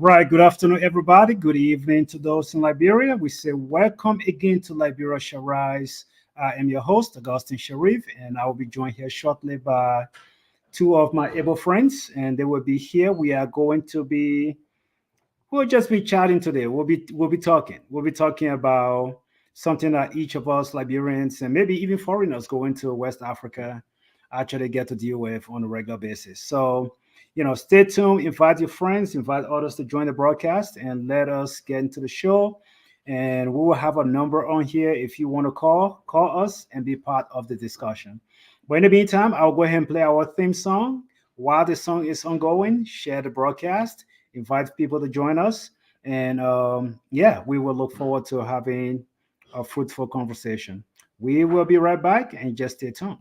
Right. Good afternoon, everybody. Good evening to those in Liberia. We say welcome again to Liberia Shall Rise. I am your host, Augustine Sharif, and I will be joined here shortly by two of my able friends, and they will be here. We'll just be chatting today. We'll be talking. We'll be talking about something that each of us Liberians and maybe even foreigners going to West Africa actually get to deal with on a regular basis. So, stay tuned, invite your friends, invite others to join the broadcast, and let us get into the show. And we will have a number on here. If you want to call us and be part of the discussion. But in the meantime, I'll go ahead and play our theme song. While the song is ongoing, share the broadcast, invite people to join us. And yeah, we will look forward to having a fruitful conversation. We will be right back and just stay tuned.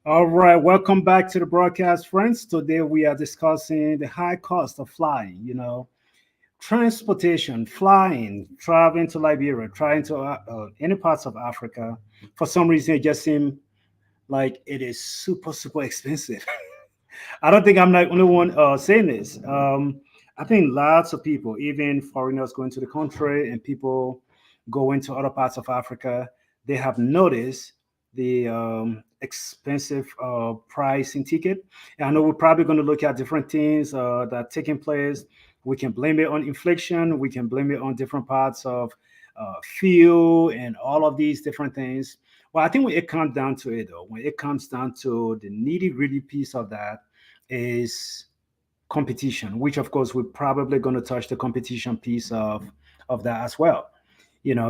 All right, welcome back to the broadcast, friends. Today we are discussing the high cost of flying, transportation, flying, traveling to Liberia, trying to any parts of Africa. For some reason, it just seems like it is super, super expensive. I don't think I'm the only one saying this. I think lots of people, even foreigners going to the country and people going to other parts of Africa, they have noticed the expensive pricing ticket. And I know we're probably going to look at different things that are taking place. We can blame it on inflation. We can blame it on different parts of fuel and all of these different things. Well, I think when it comes down to it, though, when it comes down to the nitty-gritty piece of that is competition, which of course we're probably going to touch the competition piece of that as well.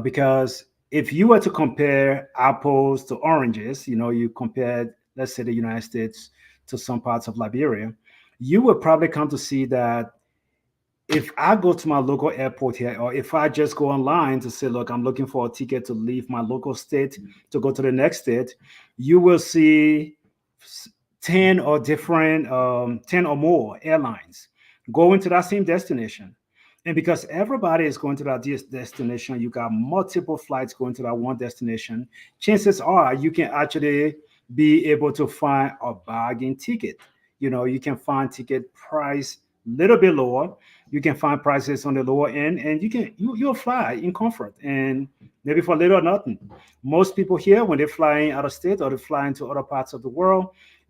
Because if you were to compare apples to oranges, you compared, let's say, the United States to some parts of Liberia, you would probably come to see that if I go to my local airport here, or if I just go online to say, look, I'm looking for a ticket to leave my local state to go to the next state, you will see s- 10 or different 10 or more airlines going to that same destination. And because everybody is going to that destination, you got multiple flights going to that one destination. Chances are you can actually be able to find a bargain ticket. You can find ticket price a little bit lower. You can find prices on the lower end, and you'll fly in comfort and maybe for little or nothing. Most people here, when they're flying out of state or they're flying to other parts of the world,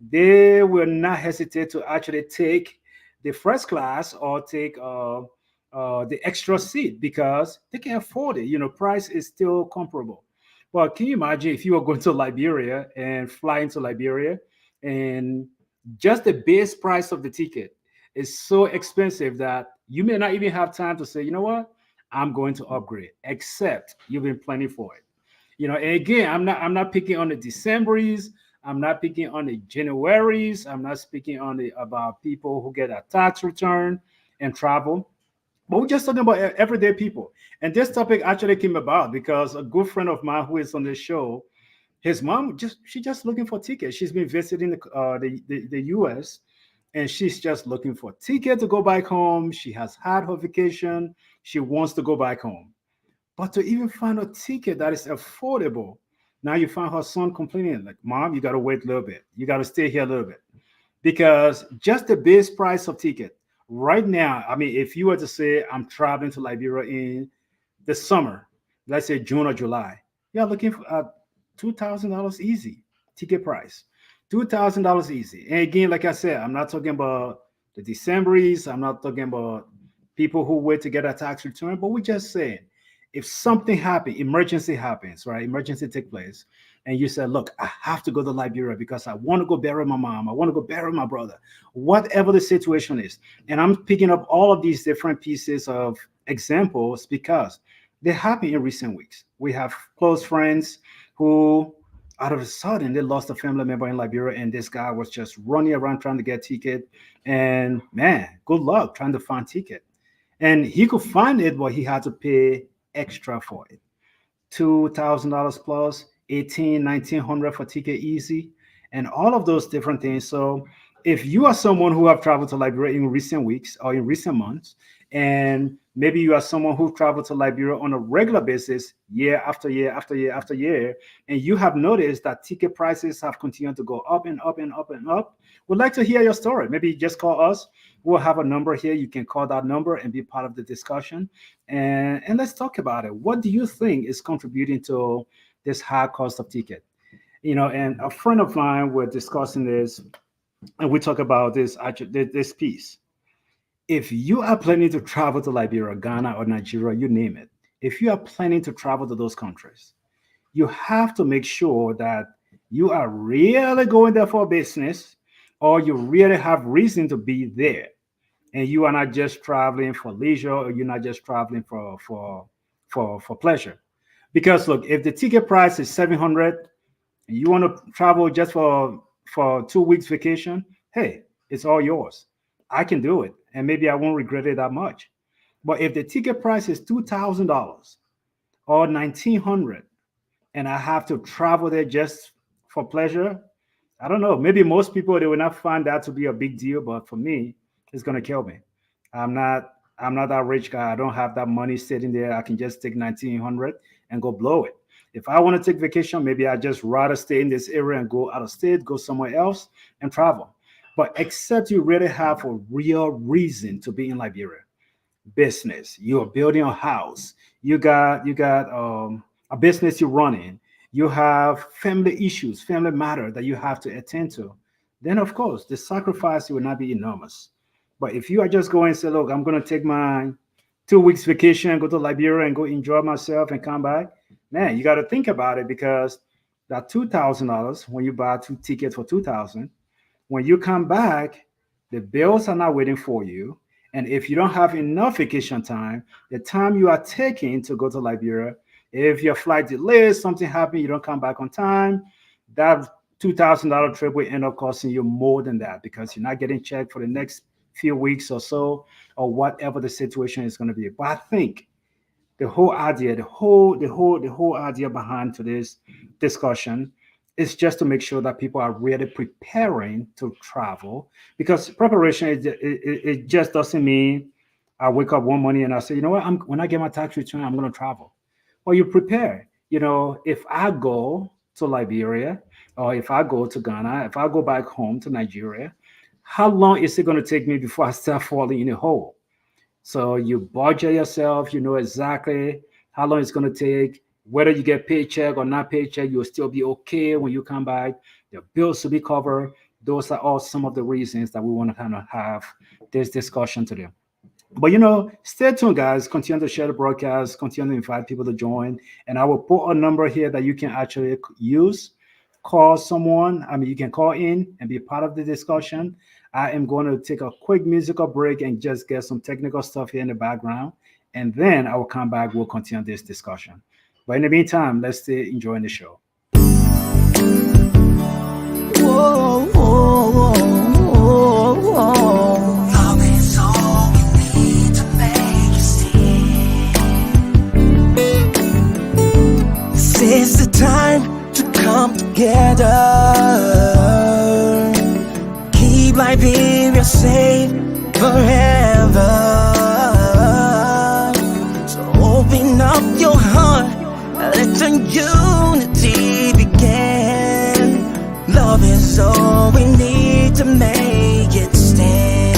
they will not hesitate to actually take the first class or take the extra seat because they can afford it. Price is still comparable. But can you imagine if you were going to Liberia and flying to Liberia, and just the base price of the ticket is so expensive that you may not even have time to say, you know what, I'm going to upgrade, except you've been planning for it. And again, I'm not picking on the Decemberies. I'm not picking on the Januaries. I'm not speaking on the about people who get a tax return and travel. But we're just talking about everyday people. And this topic actually came about because a good friend of mine who is on the show, his mom she's just looking for tickets. She's been visiting the US, and she's just looking for ticket to go back home. She has had her vacation. She wants to go back home. But to even find a ticket that is affordable, now you find her son complaining, like, Mom, you got to wait a little bit. You got to stay here a little bit. Because just the base price of ticket right now, I mean, if you were to say, I'm traveling to Liberia in the summer, let's say June or July, you're looking for $2,000 easy ticket price. $2,000 easy. And again, like I said, I'm not talking about the Decemberies. I'm not talking about people who wait to get a tax return, but we're just saying if something happens, emergency happens, right? Emergency take place, and you said, look, I have to go to Liberia because I want to go bury my mom. I want to go bury my brother, whatever the situation is. And I'm picking up all of these different pieces of examples because they happen in recent weeks. We have close friends who out of a sudden they lost a family member in Liberia, and this guy was just running around trying to get ticket. And man, good luck trying to find ticket. And he could find it, but he had to pay extra for it. $2,000 plus, 18, 1900 for ticket easy, and all of those different things. So if you are someone who have traveled to Liberia in recent weeks or in recent months, and maybe you are someone who traveled to Liberia on a regular basis, year after year after year after year, and you have noticed that ticket prices have continued to go up and up and up and up, we'd like to hear your story. Maybe just call us. We'll have a number here. You can call that number and be part of the discussion. And let's talk about it. What do you think is contributing to this high cost of ticket? And a friend of mine were discussing this, and we talk about this actually this piece. If you are planning to travel to Liberia, Ghana, or Nigeria, you name it, if you are planning to travel to those countries, you have to make sure that you are really going there for business, or you really have reason to be there, and you are not just traveling for leisure, or you're not just traveling for pleasure. Because look, if the ticket price is 700 and you want to travel just for 2 weeks vacation, hey, it's all yours. I can do it, and maybe I won't regret it that much. But if the ticket price is $2,000 or 1900, and I have to travel there just for pleasure, I don't know. Maybe most people they will not find that to be a big deal, but for me, it's gonna kill me. I'm not that rich guy. I don't have that money sitting there. I can just take 1900 and go blow it. If I want to take vacation, maybe I just rather stay in this area and go out of state, go somewhere else and travel. But except you really have a real reason to be in Liberia, business, you're building a house, you got a business you're running, you have family issues, family matter that you have to attend to, then of course the sacrifice will not be enormous. But if you are just going and say, look, I'm going to take my 2 weeks vacation, go to Liberia and go enjoy myself and come back, man, you got to think about it because that $2,000 when you buy two tickets for 2000, when you come back, the bills are not waiting for you. And if you don't have enough vacation time, the time you are taking to go to Liberia, if your flight delays, something happens, you don't come back on time, that $2,000 trip will end up costing you more than that because you're not getting checked for the next few weeks or so, or whatever the situation is going to be. But I think the whole idea, the whole idea behind today's discussion It's just to make sure that people are really preparing to travel, because preparation it just doesn't mean I wake up one morning and I say, you know what, when I get my tax return, I'm going to travel. Well, you prepare. If I go to Liberia, or if I go to Ghana, if I go back home to Nigeria, how long is it going to take me before I start falling in a hole? So you budget yourself, you know exactly how long it's going to take. Whether you get paycheck or not paycheck, you'll still be okay when you come back. Your bills will be covered. Those are all some of the reasons that we want to kind of have this discussion today. But stay tuned, guys. Continue to share the broadcast, continue to invite people to join. And I will put a number here that you can actually use. Call someone. I mean, you can call in and be part of the discussion. I am going to take a quick musical break and just get some technical stuff here in the background. And then I will come back. We'll continue this discussion. But in the meantime, let's stay enjoying the show. Whoa, whoa, whoa, whoa. Love is all we need to make it see. This is the time to come together. Keep Liberia safe forever. So open up your heart, let the unity begin. Love is all we need to make it stand.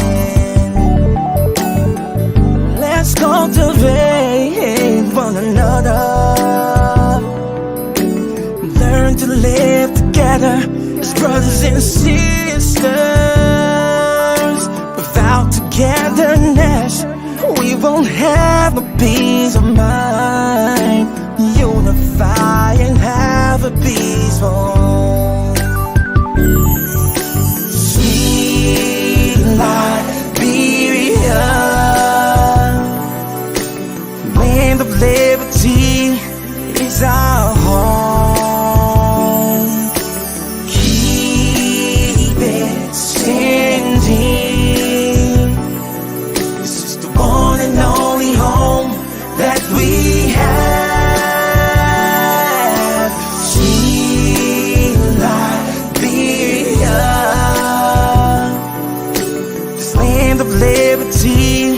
Let's cultivate one another. Learn to live together as brothers and sisters. Without togetherness, we won't have a peace of mind. Unify and have a peaceful, sweet Liberia. Land of liberty is our home. Keep it standing. This is the one and only home that we have. Sweet Liberia, this land of liberty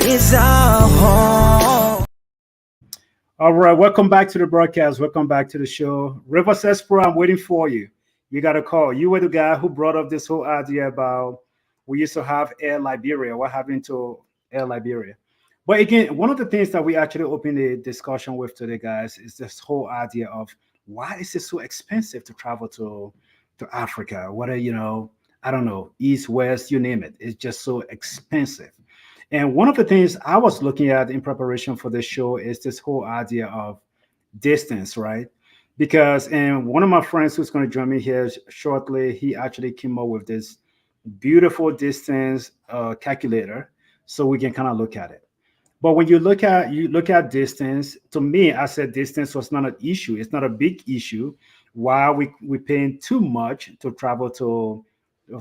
is our home. All right, welcome back to the broadcast. Welcome back to the show. River Pro, I'm waiting for you. You got a call. You were the guy who brought up this whole idea about we used to have Air Liberia. What happened to Air Liberia? But again, one of the things that we actually opened the discussion with today, guys, is this whole idea of why is it so expensive to travel to Africa? Whether I don't know, East, West, you name it. It's just so expensive. And one of the things I was looking at in preparation for this show is this whole idea of distance, right? Because and one of my friends who's going to join me here shortly, he actually came up with this beautiful distance calculator, so we can kind of look at it. But when you look at distance, to me, I said distance was not an issue. It's not a big issue. Why we paying too much to travel to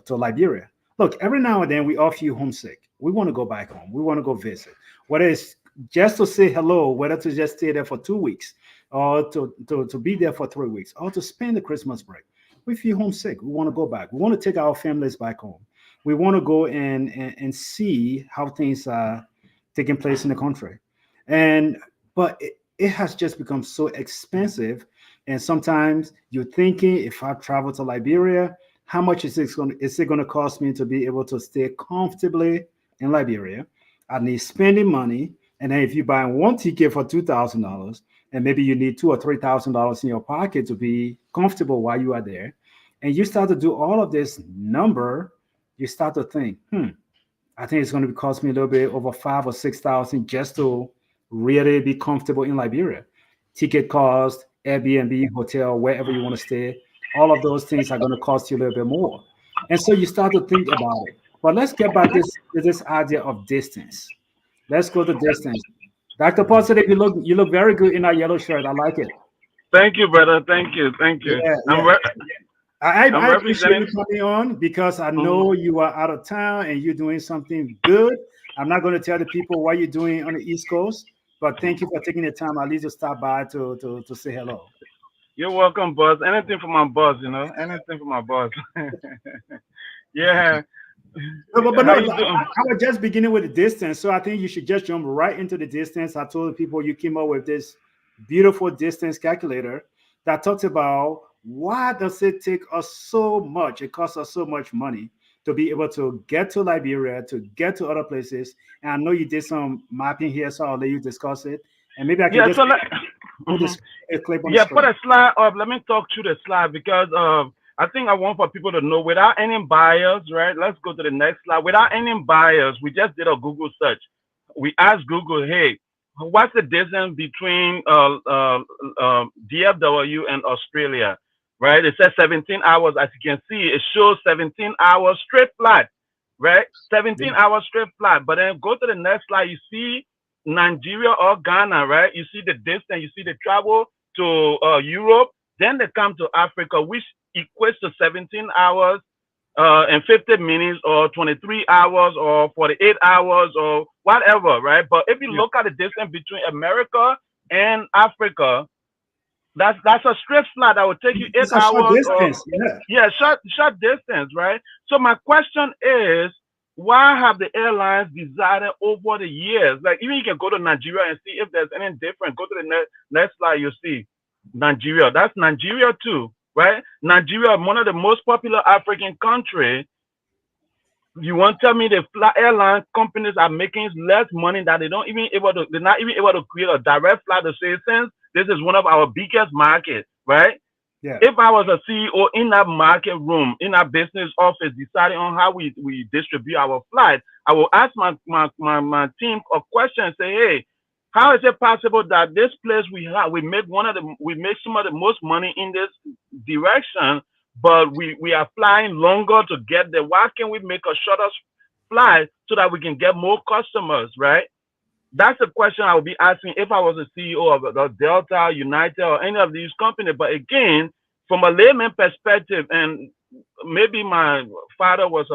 Liberia? Look, every now and then we all feel homesick. We want to go back home. We want to go visit. Whether it's just to say hello, whether to just stay there for 2 weeks, or to be there for 3 weeks, or to spend the Christmas break. We feel homesick. We want to go back. We want to take our families back home. We want to go and see how things are taking place in the country. And but it has just become so expensive. And sometimes you're thinking, if I travel to Liberia, how much is it going to cost me to be able to stay comfortably in Liberia? I need spending money. And then if you buy one ticket for $2,000, and maybe you need $2,000 or $3,000 in your pocket to be comfortable while you are there, and you start to do all of this number, you start to think, I think it's going to cost me a little bit over 5 or 6 thousand just to really be comfortable in Liberia. Ticket cost, Airbnb, hotel, wherever you want to stay, all of those things are going to cost you a little bit more. And so you start to think about it. But let's get back to this idea of distance. Let's go to distance. Dr. Positive, you look very good in that yellow shirt. I like it. Thank you, brother. Thank you. Thank you. Yeah, I'm yeah. re- I'm I appreciate you representing. coming on because I Mhm. know you are out of town and you're doing something good. I'm not going to tell the people what you're doing on the East Coast, but thank you for taking the time at least to stop by to say hello. You're welcome, boss. Anything for my boss, you know. Anything for my boss. Yeah. But no, How I you doing? was just beginning with the distance, so I think you should just jump right into the distance. I told the people you came up with this beautiful distance calculator that talks about why does it take us so much? It costs us so much money to be able to get to Liberia, to get to other places. And I know you did some mapping here, so I'll let you discuss it. And maybe I can Yeah. just So let. put Mhm. this a clip on the Yeah, put screen. a slide up. Let me talk through the slide because I think I want for people to know without any buyers, right? Let's go to the next slide. Without any buyers, we just did a Google search. We asked Google, hey, what's the distance between DFW and Australia, right? It says 17 hours. As you can see, it shows 17 hours straight flight, right? 17 hours straight flight. But then go to the next slide. You see Nigeria or Ghana, right? You see the distance, you see the travel to Europe, then they come to Africa, which equates to 17 hours and 50 minutes or 23 hours or 48 hours or whatever, right? But if you Yeah, look at the distance between America and Africa, that's a straight flight that will take you eight it's a short hours or distance. Yeah. yeah, short distance, right? So my question is, why have the airlines decided over the years? Like even you can go to Nigeria and see if there's any difference. Go to the next slide, you see Nigeria. That's Nigeria too, right? Nigeria, one of the most popular African country. You want to tell me the airline companies are making less money that they're not even able to create a direct flight to say since this is one of our biggest markets, right? Yeah. If I was a CEO in that market room, in that business office, deciding on how we distribute our flight, I will ask my team a question and say, hey, how is it possible that this place we make some of the most money in this direction, but we are flying longer to get there? Why can't we make a shorter flight so that we can get more customers, right? That's a question I would be asking if I was a CEO of the Delta, United, or any of these companies. But again, from a layman perspective, and maybe my father was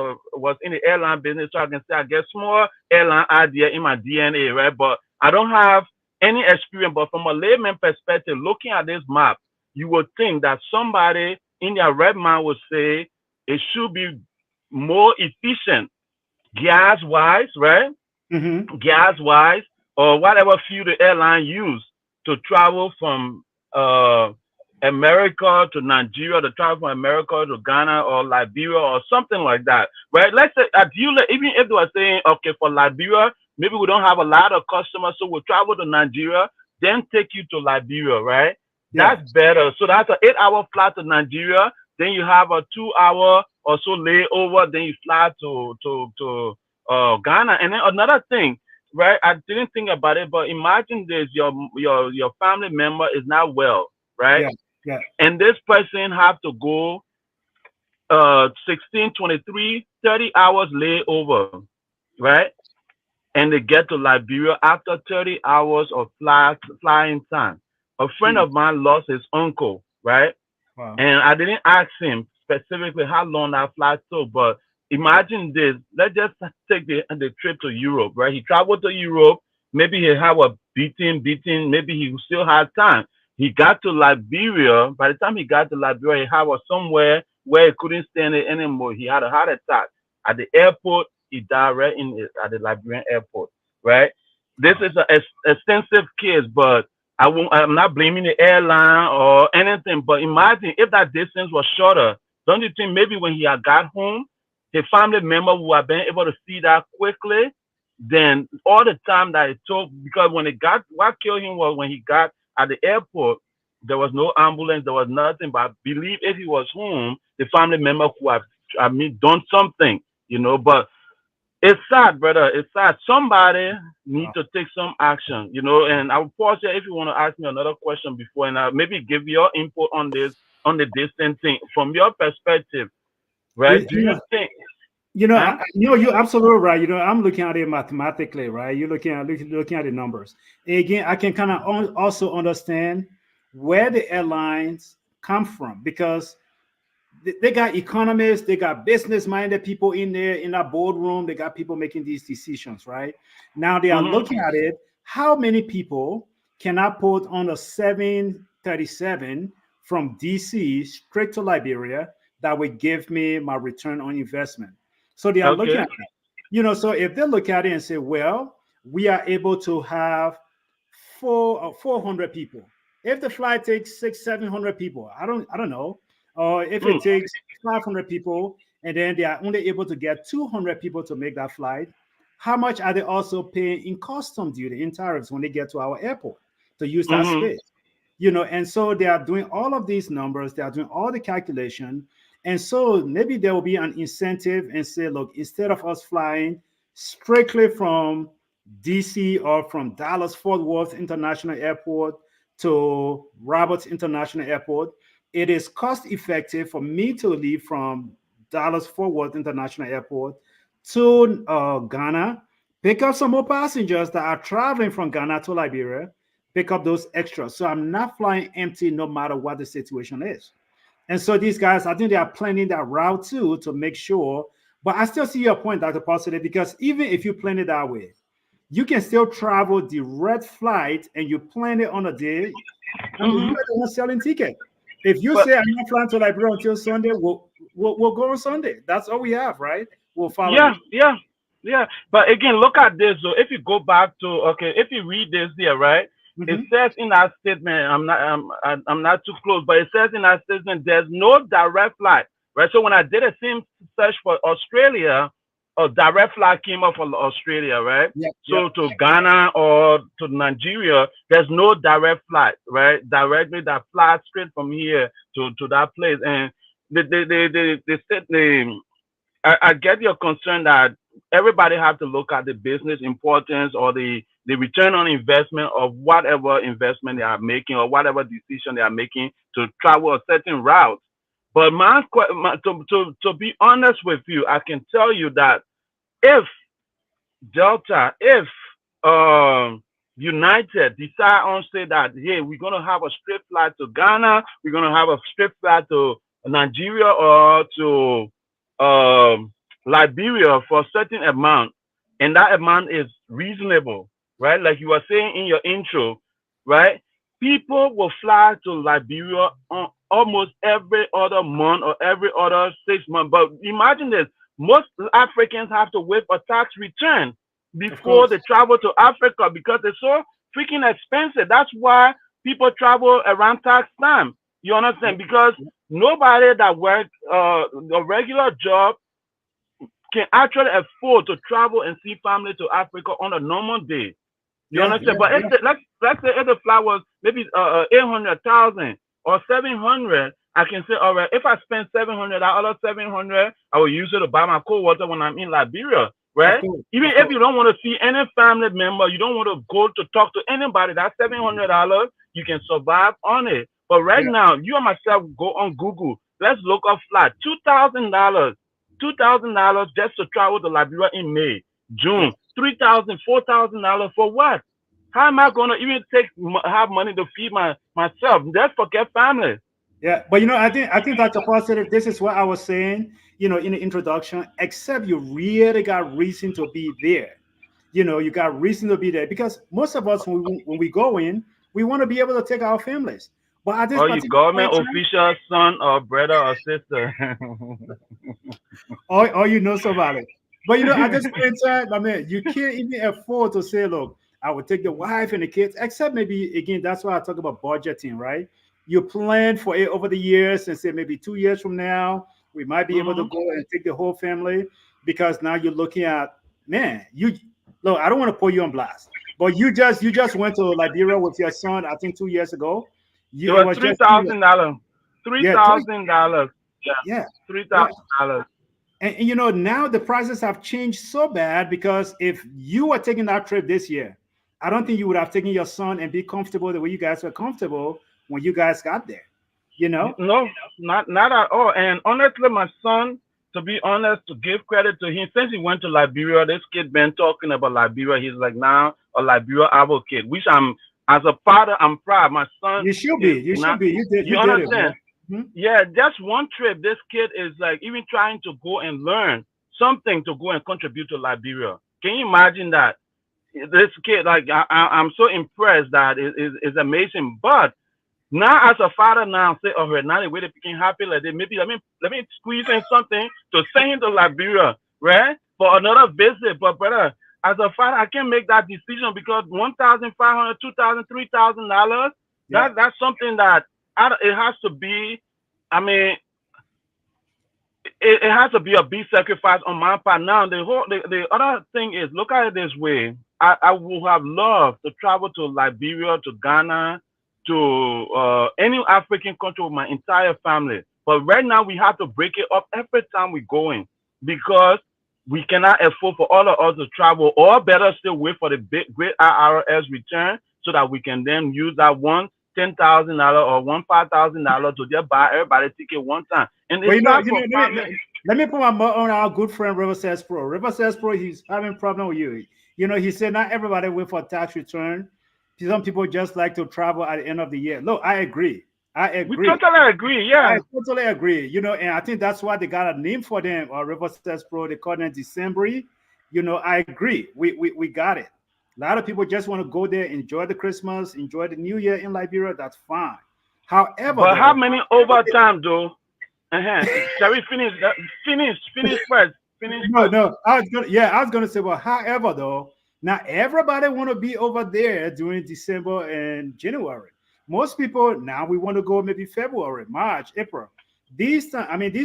in the airline business, so I can say I get small airline idea in my DNA, right? But I don't have any experience. But from a layman perspective, looking at this map, you would think that somebody in their red mind would say it should be more efficient gas wise, right? Mm-hmm. Gas wise or whatever fuel the airline use to travel from America to Nigeria, to travel from America to Ghana or Liberia or something like that, right? Let's say even if they were saying, okay, for Liberia, maybe we don't have a lot of customers, so we'll travel to Nigeria, then take you to Liberia, right? Yeah. That's better. So that's an 8 hour flight to Nigeria. Then you have a 2 hour or so layover. Then you fly to Ghana. And then another thing, right? I didn't think about it, but imagine this: your family member is not well, right? Yeah. Yeah. And this person have to go 16, 23, 30 hours layover, right? And they get to Liberia after 30 hours of flying time. A friend Hmm. of mine lost his uncle, right? Wow. And I didn't ask him specifically how long that flight took, but imagine this. Let's just take the trip to Europe, right? He traveled to Europe. Maybe he had a beating. Maybe he still had time. He got to Liberia. By the time he got to Liberia, he was somewhere where he couldn't stand it anymore. He had a heart attack. At the airport, he died right at the Liberian airport, right? This Wow. is an extensive case, but I'm not blaming the airline or anything, but imagine if that distance was shorter. Don't you think maybe when he had got home, his family member would have been able to see that quickly? Then all the time that it took, because what killed him was when he got at the airport, there was no ambulance, there was nothing. But I believe if he was home, the family member would have, done something, But it's sad, brother. It's sad. Somebody need Wow. to take some action, And I'll pause here if you want to ask me another question before, and I'll maybe give your input on this, on the distance thing from your perspective, right? You, Do you you know, think? I, Huh? you're absolutely right. I'm looking at it mathematically, right? You're looking at the numbers. Again, I can kind of also understand where the airlines come from because they got economists, they got business minded people in there in that boardroom. They got people making these decisions, right? Now they are Mm-hmm. looking at it. How many people can I put on a 737 from DC straight to Liberia that would give me my return on investment. So they are looking Okay. at that. So if they look at it and say, well, we are able to have 400 people. If the flight takes 700 people, I don't know. Or if Mm, it takes 500 people and then they are only able to get 200 people to make that flight, how much are they also paying in custom duty, in tariffs when they get to our airport to use that mm-hmm. space? And so they are doing all of these numbers, they are doing all the calculation. And so maybe there will be an incentive and say, look, instead of us flying strictly from DC or from Dallas Fort Worth International Airport to Roberts International Airport, it is cost effective for me to leave from Dallas Fort Worth International Airport to Ghana, pick up some more passengers that are traveling from Ghana to Liberia, pick up those extras. So I'm not flying empty no matter what the situation is. And so these guys, I think they are planning that route too to make sure. But I still see your point, Dr. Positive, because even if you plan it that way, you can still travel direct flight and you plan it on a day. I mean, you Mm-hmm. are the one selling ticket. If you But say I'm not flying to Liberia until Sunday, we'll go on Sunday. That's all we have, right? We'll follow yeah, you. yeah, yeah. But again, look at this though. If you go back to, okay, if you read this here, right? It Mhm. says in that statement, I'm not too close, but it says in that statement there's no direct flight, right? So when I did a same search for Australia, a direct flight came up from Australia, right? Yep, So yep. to Ghana or to Nigeria, there's no direct flight, right? Directly that flies straight from here to that place. And they said I get your concern that everybody have to look at the business importance or the return on investment of whatever investment they are making or whatever decision they are making to travel a certain route. But to be honest with you, I can tell you that if Delta, if United decide on say that, hey, we're gonna have a straight flight to Ghana, we're gonna have a straight flight to Nigeria or to Liberia for a certain amount, and that amount is reasonable, right? Like you were saying in your intro, right? People will fly to Liberia on almost every other month or every other 6 months. But imagine this: most Africans have to wait for tax return Of before course. they travel to Africa because it's so freaking expensive. That's why people travel around tax time. You understand? Yep, Because yep. nobody that works a regular job can actually afford to travel and see family to Africa on a normal day. You Yeah, understand? yeah, But if yeah. let's say if the flight was maybe 800,000 or 700, I can say, all right, if I spend 700, that other 700, I will use it to buy my cold water when I'm in Liberia, Of right? course, Even of if course. you don't want to see any family member, you don't want to go to talk to anybody, that $700, you can survive on it. But right Yeah, now, you and myself go on Google. Let's look up flight. $2,000. $2,000 just to travel to Liberia in May, yeah. June. $3,000, $4,000 for what? How am I gonna even have money to feed myself? Let's forget family. Yeah, but I think Dr. Positive, this is what I was saying, in the introduction, except you really got reason to be there. You got reason to be there because most of us when we go in, we want to be able to take our families. But at this Or you particular point government in time, official, son or brother or sister. or you know somebody. But at this point in time, I mean, you can't even afford to say, look, I would take the wife and the kids, except maybe again, that's why I talk about budgeting, right? You plan for it over the years and say maybe 2 years from now, we might be able to Hmm. go and take the whole family because now you're looking at, man, you look, I don't want to put you on blast, but you just went to Liberia with your son, I think 2 years ago. It It was was three just you, thousand dollars. Three yeah, thousand dollars. Yeah, yeah, three yeah. thousand dollars. And now the prices have changed so bad because if you were taking that trip this year, I don't think you would have taken your son and be comfortable the way you guys were comfortable when you guys got there. You know? No, not at all. And honestly, my son, to be honest, to give credit to him, since he went to Liberia, this kid been talking about Liberia. He's like now a Liberia advocate, which I'm as a father, I'm proud. My son You should be. is You should not. be. You You did it, understand? bro. Mhm. Yeah, just one trip. This kid is like even trying to go and learn something to go and contribute to Liberia. Can you imagine that? This kid, like I'm so impressed that it's amazing. But Now, as a father, now say, oh, now the way they became happy, like they maybe let me squeeze in something to send him to Liberia, right, for another visit. But brother, as a father, I can't make that decision because 1,500, 2,000, $3,000. Yeah, That's something that it has to be. I mean, it has to be a big sacrifice on my part. Now, the other thing is, look at it this way. I would have loved to travel to Liberia, to Ghana, to any African country with my entire family. But right now, we have to break it up every time we're going because we cannot afford for all of us to travel, or better still, wait for the big, great IRS return so that we can then use that one $10,000 or one $5,000 to just buy everybody ticket one time. And but it's not for let family. let me put my mouth on our good friend River Says Pro. River Says Pro, he's having problem with you. He said not everybody wait for tax return. Some people just like to travel at the end of the year. Look, I agree. I We agree. totally agree. I Yeah. totally agree. And I think that's why they got a name for them, or River Says Pro. They call them December. I agree. We got it. A lot of people just want to go there, enjoy the Christmas, enjoy the New Year in Liberia. That's fine. However, But how though, many overtime though? Uh-huh. Shall we finish that? Finish first. Finish no, first. no, I was gonna say, well, however, though, not everybody want to be over there during December and January. Most people now we want to go maybe February, March, April. These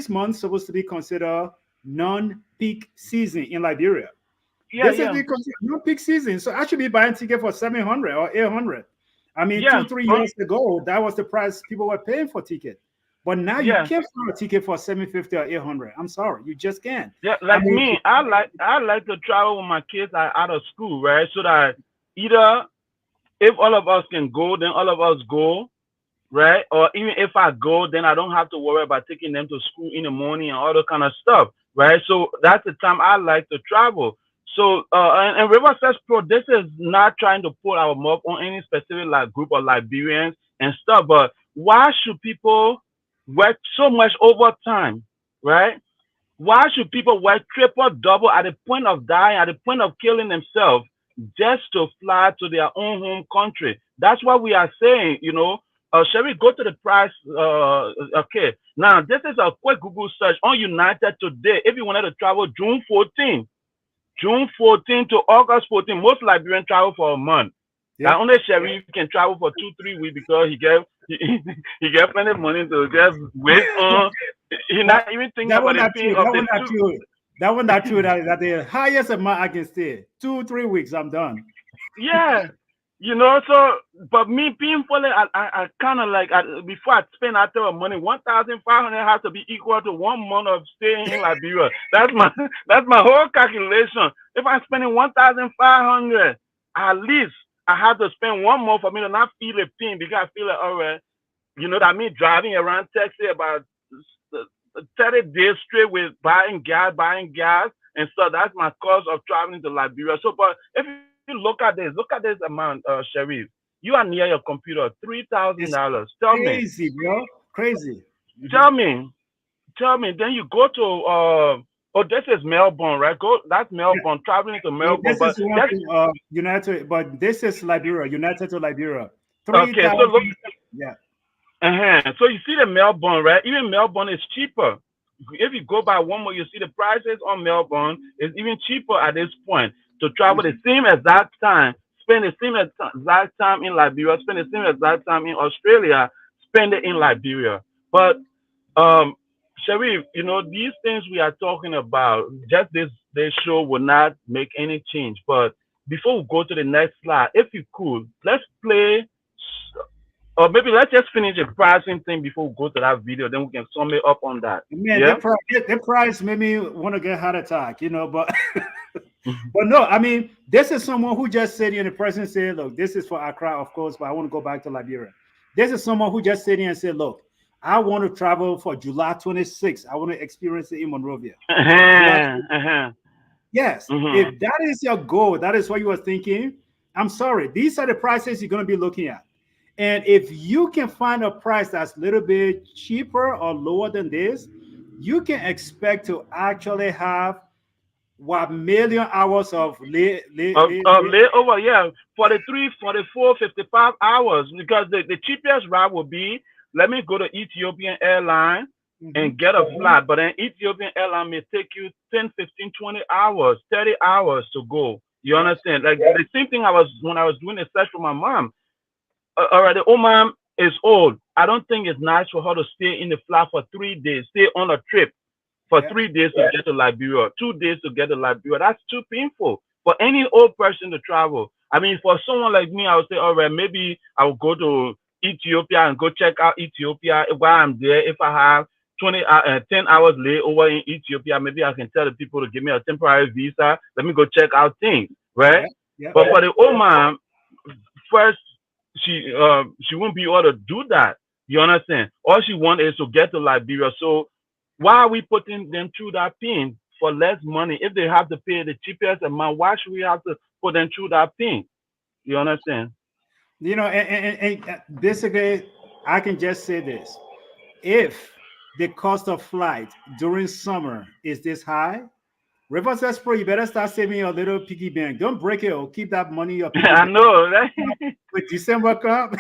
months supposed to be considered non-peak season in Liberia. Yeah, This is yeah, because no peak season, so I should be buying ticket for 700 or 800. yeah. 2 3 years ago, that was the price people were paying for ticket. But now you Yeah, can't find a ticket for 750 or 800. I'm sorry, you just can't. yeah. I Like mean, me, I like to travel when my kids are out of school, right? So that either if all of us can go, then all of us go, right? Or even if I go, then I don't have to worry about taking them to school in the morning and all that kind of stuff, right? So that's the time I like to travel. So and River Says Pro, this is not trying to put our mouth on any specific like group of Liberians and stuff, but why should people work so much overtime, right? Why should people work triple, double at the point of dying, at the point of killing themselves, just to fly to their own home country? That's what we are saying, shall we go to the price? Okay. Now, this is a quick Google search on United today. If you wanted to travel June 14 to August 14, most Liberians travel for a month. yeah, Now, only Sharif can travel for 2 3 weeks because he get plenty of money to just waste on. He that, not even thinking that about one the not paying true. of That the one not suit. true. That one not true. That the highest amount I can stay 2 3 weeks. I'm done. Yeah, so but me painfully, I kind of like before I spend that type of money, 1,500 has to be equal to 1 month of staying in Liberia. That's my that's my whole calculation. If I'm spending 1,500, at least I have to spend 1 month for me to not feel the pain because I feel like all right, that me driving around Texas about 30 days straight with buying gas, and so that's my cost of traveling to Liberia. So, but if you look at this amount, Sharif, you are near your computer, three thousand It's dollars. crazy, bro. Crazy. Tell me, tell me. Then you go to oh, this is Melbourne, right? That's Yeah. Melbourne. Traveling to Yeah, Melbourne, this but is one that's thing. United, but this is Liberia. United to Liberia. Three okay. So look, thousand. Yeah. So you see the Melbourne, right? Even Melbourne is cheaper. If you go by one more, you see the prices on Melbourne is even cheaper at this point to travel the Mhm. same exact time, spend the same exact time in Liberia, spend the same exact time in Australia, spend it in Liberia. But um, Sharif, these things we are talking about, just this show will not make any change. But before we go to the next slide, if you could, let's play or maybe let's just finish the pricing thing before we go to that video, then we can sum it up on that. Man, Yeah? their price made me want to get heart attack, but but no, this is someone who just said in the person said, look, this is for Accra, of course, but I want to go back to Liberia. This is someone who just said in and said, look, I want to travel for July 26th. I want to experience it in Monrovia. July Uh-huh, 26th. uh-huh, Yes, uh-huh. if that is your goal, that is what you were thinking. I'm sorry. These are the prices you're going to be looking at. And if you can find a price that's a little bit cheaper or lower than this, you can expect to actually have what million hours of Of layover, yeah, 43, 44, 55 hours. Because the cheapest route would be, let me go to Ethiopian airline Mhm. and get a flight. But then Ethiopian airline may take you 10, 15, 20 hours, 30 hours to go. You Yeah, understand? Like the same thing I was when I was doing a search for my mom. All right, the old mom is old. I don't think it's nice for her to stay in the flat for 3 days, stay on a trip for yeah, 3 days to get to Liberia, 2 days to get to Liberia. That's too painful for any old person to travel. I mean, for someone like me, I would say, all right, maybe I will go to Ethiopia and go check out Ethiopia while I'm there. If I have 10 hours layover in Ethiopia, maybe I can tell the people to give me a temporary visa. Let me go check out things, right? yeah, yeah, But for the old man, first she won't be able to do that. You understand? All she wants is to get to Liberia. So why are we putting them through that pain for less money? If they have to pay the cheapest amount, why should we have to put them through that pain? You understand? basically, I can just say this: if the cost of flight during summer is this high, Reverse Pro, you better start saving your little piggy bank. Don't break it or keep that money in your piggy I bank. know, right? With December come,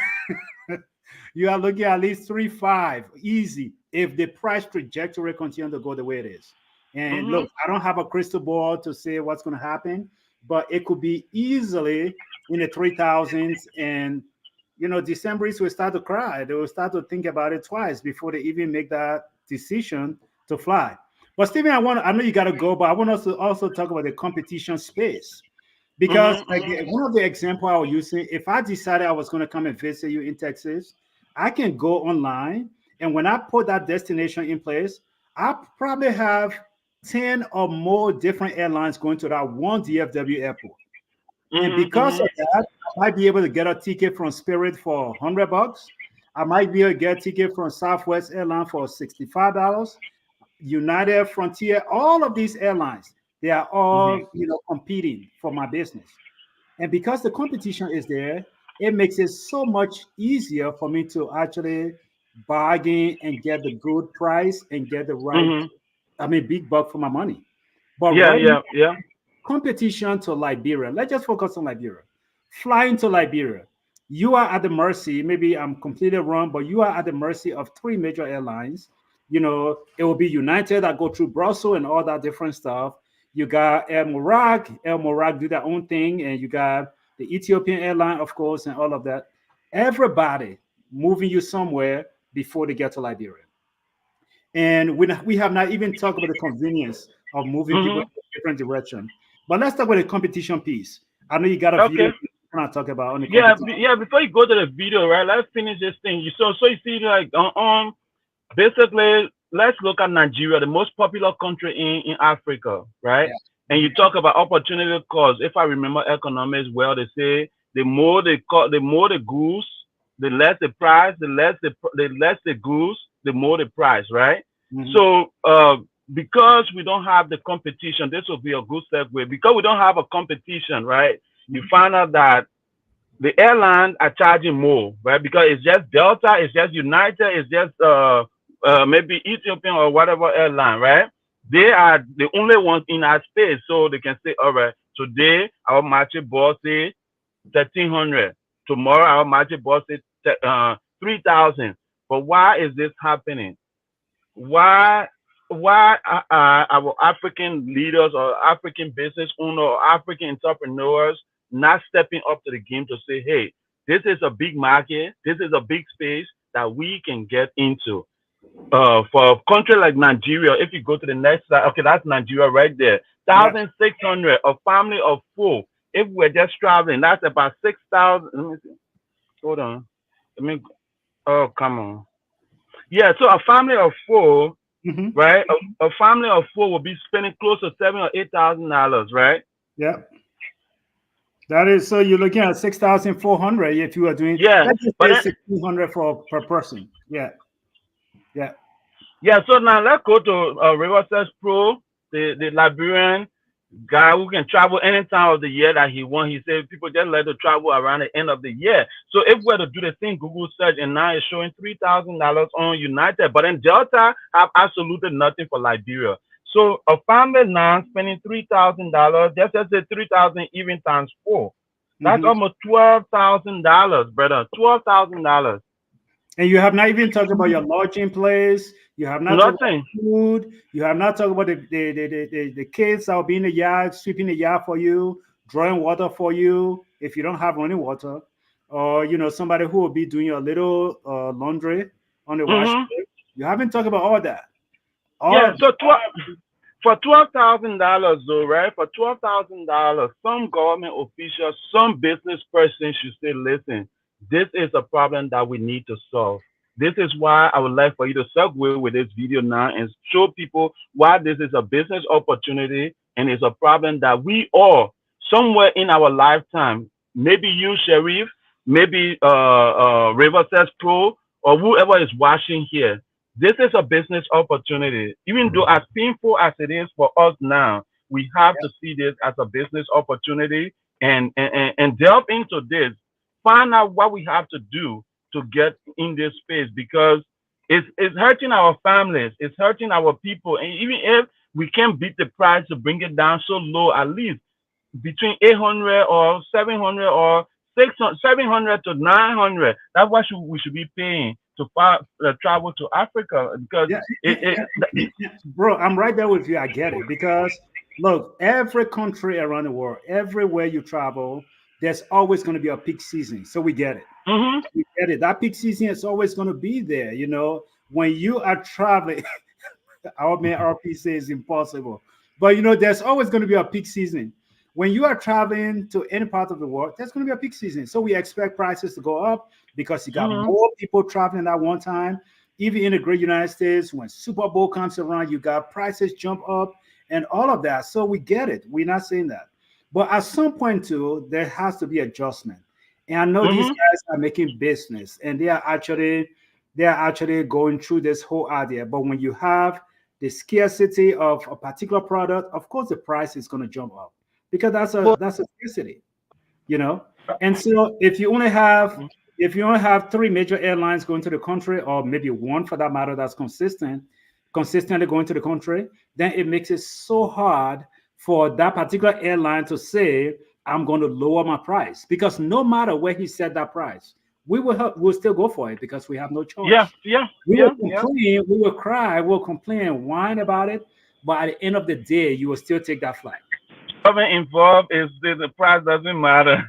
you are looking at least 3-5 easy if the price trajectory continue to go the way it is. And Hmm. look, I don't have a crystal ball to say what's going to happen, but it could be easily in the 3000s. And Decemberists will start to cry. They will start to think about it twice before they even make that decision to fly. But Stephen, I know you got to go, but I want us to also talk about the competition space. Because Hmm. again, one of the example I was using, if I decided I was going to come and visit you in Texas, I can go online, and when I put that destination in place, I probably have 10 or more different airlines going to that one DFW airport. And Hmm. because Hmm. of that, I might be able to get a ticket from Spirit for $100. I might be able to get a ticket from Southwest Airline for $65. United, Frontier, all of these airlines, they are Hmm. all competing for my business. And because the competition is there, it makes it so much easier for me to actually bargain and get the good price and get the right, Hmm. big buck for my money. But Yeah, right now, yeah, yeah. competition to Liberia, let's just focus on Liberia. Flying to Liberia, you are at the mercy, maybe I'm completely wrong, but you are at the mercy of three major airlines. It will be United that go through Brussels and all that different stuff. You got Air Morag do their own thing, and you got the Ethiopian airline, of course, and all of that. Everybody moving you somewhere before they get to Liberia. And we have not even talked about the convenience of moving people in Hmm. a different direction. But let's talk about the competition piece. I know you got a video Okay. you kind of talk about on the Yeah, competition. yeah. Before you go to the video, right? Let's finish this thing. So you see, like basically, let's look at Nigeria, the most popular country in Africa, right? Yeah. And you Mhm. talk about opportunity cost. If I remember economics well, they say the more the goose, the less the price, the less the goose, the more the price, right? Mhm. So because we don't have the competition, this will be a good segue. Because we don't have a competition, right? You Mhm. find out that the airlines are charging more, right? Because it's just Delta, it's just United, it's just maybe Ethiopian or whatever airline, right? They are the only ones in our space, so they can say, all right, today our market boss say 1,300, tomorrow our market boss say 3,000. But why is this happening? Why are our African leaders or African business owners or African entrepreneurs not stepping up to the game to say, hey, this is a big market, this is a big space that we can get into. For a country like Nigeria, if you go to the next slide, okay, that's Nigeria right there. Yeah. 1,600, a family of four. If we're just traveling, that's about 6,000. Let me see. Hold on. Let me. Oh, come on. Yeah, so a family of four, Mhm. right? A family of four will be spending close to $7,000 or $8,000, right? Yeah. That is, so you're looking at 6,400 if you are doing, Yeah, let's just but say then 1,600 for per person. Yeah. Yeah. yeah. So now let's go to Riverside Pro, the Liberian guy who can travel any time of the year that he wants. He said people just like to travel around the end of the year. So if we're to do the same Google search and now it's showing $3,000 on United, but then Delta have absolutely nothing for Liberia. So a family now spending $3,000, just say 3,000 even times four. That's Mhm. almost $12,000, brother. $12,000. And you have not even talked about your lodging place. You have not talked about Nothing. food. You have not talked about the kids that will be in the yard, sweeping the yard for you, drawing water for you if you don't have running water, or somebody who will be doing your little laundry on the wash. Mm-hmm. You haven't talked about all that. Yeah. All So for $12,000 though, right? For $12,000, some government officials, some business person should say, listen, this is a problem that we need to solve. This is why I would like for you to segue with this video now and show people why this is a business opportunity and it's a problem that we all, somewhere in our lifetime, maybe you, Sheriff, maybe Riverside Pro, or whoever is watching here, this is a business opportunity. Even though as painful as it is for us now, we have to see this as a business opportunity and delve into this. Find out what we have to do to get in this space because it's hurting our families, it's hurting our people. And even if we can beat the price to bring it down so low, at least between 800 or 700 or 600, 700 to 900. That's what we should be paying to travel to Africa because Yeah, it bro, I'm right there with you. I get it because look, every country around the world, everywhere you travel, there's always going to be a peak season. So we get it. mm-hmm, We get it. That peak season is always going to be there. When you are traveling, our man RP says impossible. But there's always going to be a peak season. When you are traveling to any part of the world, there's going to be a peak season. So we expect prices to go up because you got mm-hmm, more people traveling at one time. Even in the great United States, when Super Bowl comes around, you got prices jump up and all of that. So we get it. We're not saying that. But at some point too, there has to be adjustment. And I know these mm-hmm. guys are making business and they are actually going through this whole idea. But when you have the scarcity of a particular product, of course the price is going to jump up because that's a scarcity, you know. And so if you only have three major airlines going to the country, or maybe one for that matter that's consistently going to the country, then it makes it so hard for that particular airline to say, I'm going to lower my price because no matter where he set that price, we'll still go for it because we have no Yeah, choice. yeah, We will yeah, yeah. complain, we will cry, we'll complain, whine about it, but at the end of the day, you will still take that flight. Government involved is the price doesn't matter.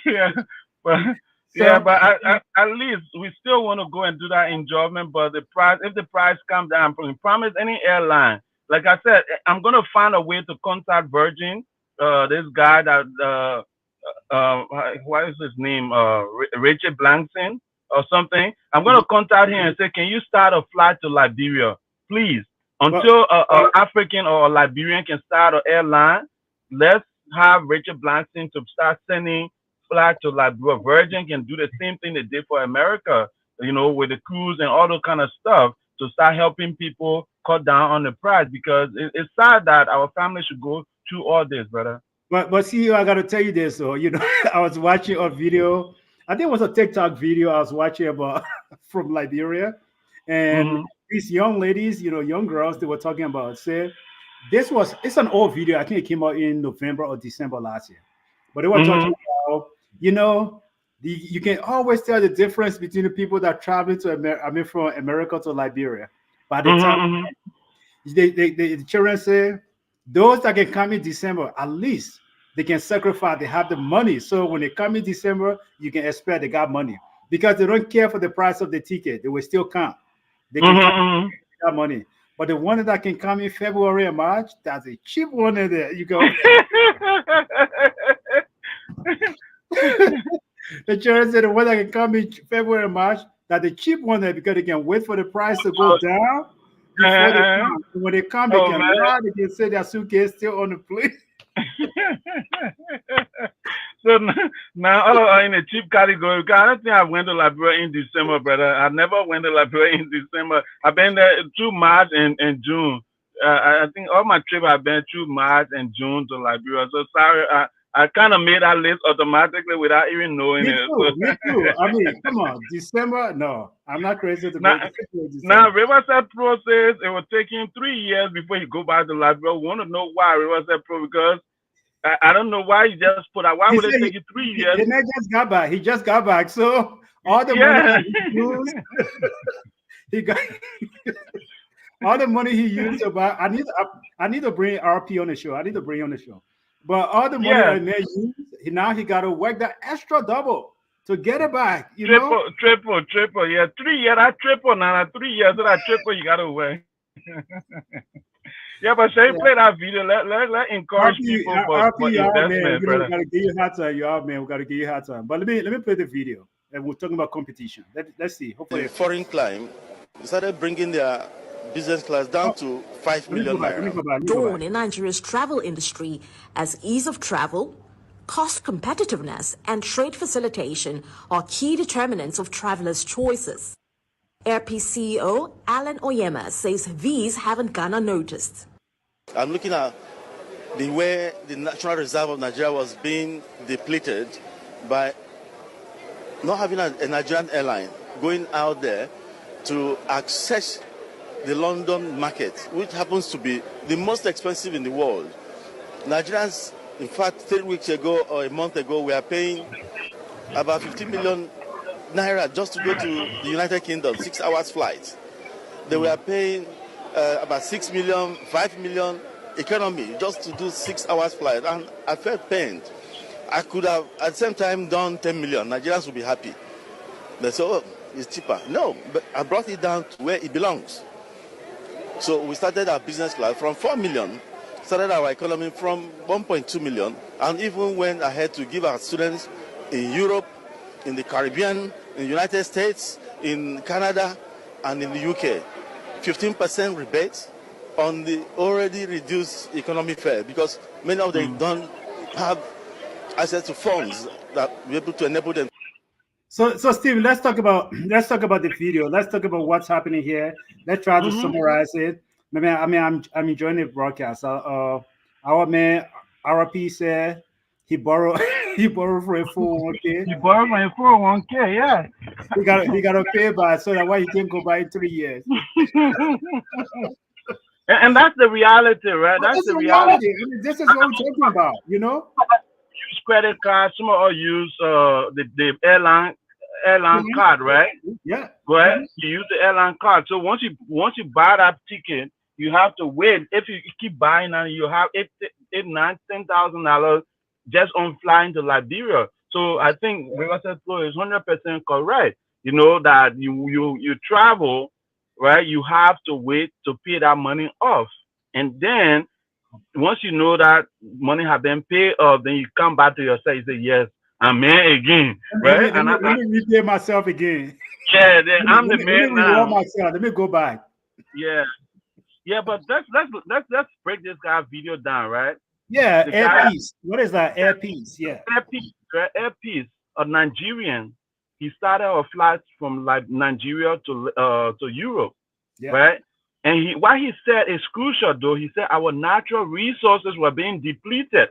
Yeah, but yeah, So but at least we still want to go and do that enjoyment. But the price, if the price comes down, promise any airline. Like I said, I'm gonna find a way to contact Virgin. This guy that what is his name? Richard Blankson or something. I'm gonna contact him and say, can you start a flight to Liberia, please? well, Until a African or a Liberian can start an airline, let's have Richard Blankson to start sending flight to Liberia. Virgin can do the same thing they did for America, with the cruise and all those kind of stuff to start helping people cut down on the price because it's sad that our family should go through all this, brother. but see, I gotta tell you this though. I was watching a video. I think it was a TikTok video I was watching about from Liberia, and Mm-hmm. these young ladies, young girls, they were talking about. Say, it's an old video. I think it came out in November or December last year, but they were talking Mm-hmm. about, you know, you can always tell the difference between the people that travel to from America to Liberia. By the time Mm-hmm. the children say those that can come in December, at least they can sacrifice. They have the money, so when they come in December, you can expect they got money because they don't care for the price of the ticket. They will still come. They can come Mm-hmm. that money. But the one that can come in February and March, that's a cheap one in there. You go. The children said the one that can come in February and March, that the cheap one there because they can wait for the price to go down before they Uh-uh. come. When they come, they Oh can man. lie, they can say their suitcase still on the plane. So now all are in a cheap category. I don't think I went to Liberia in December, brother. I never went to Liberia in December. I've been there through March and June. I think all my trip I've been through March and June to Liberia. So sorry, I kind of made that list automatically without even knowing Me it. too. Me too. I mean, come on, December? No, I'm not crazy to Now, make it before now December. Riverside Pro says it will take him 3 years before he go back to Liberia. We want to know why Riverside Pro, because I don't know why you just put out. Why He would it said take you 3 years? he not just got back. He just got back. So all the money Yeah. that he used, he got all the money he used to buy. I need to bring RP on the show. I need to bring on the show. But all the money Yeah. that man used, now he got to work the extra double to get it back. You know. Triple. Yeah, 3 years. That triple now. 3 years. So that triple you gotta win. Yeah, but Shay, play Yeah. that video. Let encourage people for RP, y'all man. investment, You know, we brother. gotta give you hard time, y'all man. We gotta give you hard time. But let me play the video. And we're talking about competition. Let's see. Hopefully, The foreign climb started bringing their business class down oh, to 5 let me go million back. Let me naira. go back. Let me go Dawn back. in Nigeria's travel industry as ease of travel, cost competitiveness, and trade facilitation are key determinants of travelers' choices. Airpeace CEO Alan Oyema says these haven't gone unnoticed. I'm looking at the way the National Reserve of Nigeria was being depleted by not having a Nigerian airline going out there to access the London market, which happens to be the most expensive in the world. Nigerians, in fact, 3 weeks ago or a month ago, we are paying about 50 million naira just to go to the United Kingdom, 6 hours flight. They were paying about 6 million, 5 million economy just to do 6 hours flight. And I felt pained. I could have at the same time done 10 million. Nigerians would be happy. They say, oh, it's cheaper. No, but I brought it down to where it belongs. So we started our business class from 4 million, started our economy from 1.2 million, and even went ahead to give our students in Europe, in the Caribbean, in the United States, in Canada, and in the UK, 15% rebate on the already reduced economy fare, because many of them don't have access to funds that be able to enable them. So Steve, let's talk about the video. Let's talk about what's happening here. Let's try to Mm-hmm. summarize it. I'm enjoying the broadcast. Our man RP said he borrowed he borrowed for a 401k. You borrow my 401k, yeah. He got to pay back, so that why he can't go by in 3 years. And that's the reality, right? But That's that's the the reality. reality. I mean, this is what we're talking about. You know. Use credit card. Some of us use the airline Mhm. card, right? Yeah. Go ahead. You use the airline card. So once you buy that ticket, you have to wait. If you keep buying and you have $9,000, $10,000 just on flying to Liberia. So I think Riverside Flow is 100% correct. You know that you travel, right? You have to wait to pay that money off, and then once you know that money have been paid off, then you come back to yourself. You say, "Yes, I'm here again," right? And Let me repay myself again. yeah, then I'm the Let me man reward now. myself. Let me go back. Yeah, yeah. But let's break this guy video down, right? Yeah, The air guy piece. What is that? Air piece. Yeah. Airpeace, right? Airpeace, a Nigerian. He started a flight from like Nigeria to Europe, Yeah. right? And what he said is crucial, though. He said our natural resources were being depleted,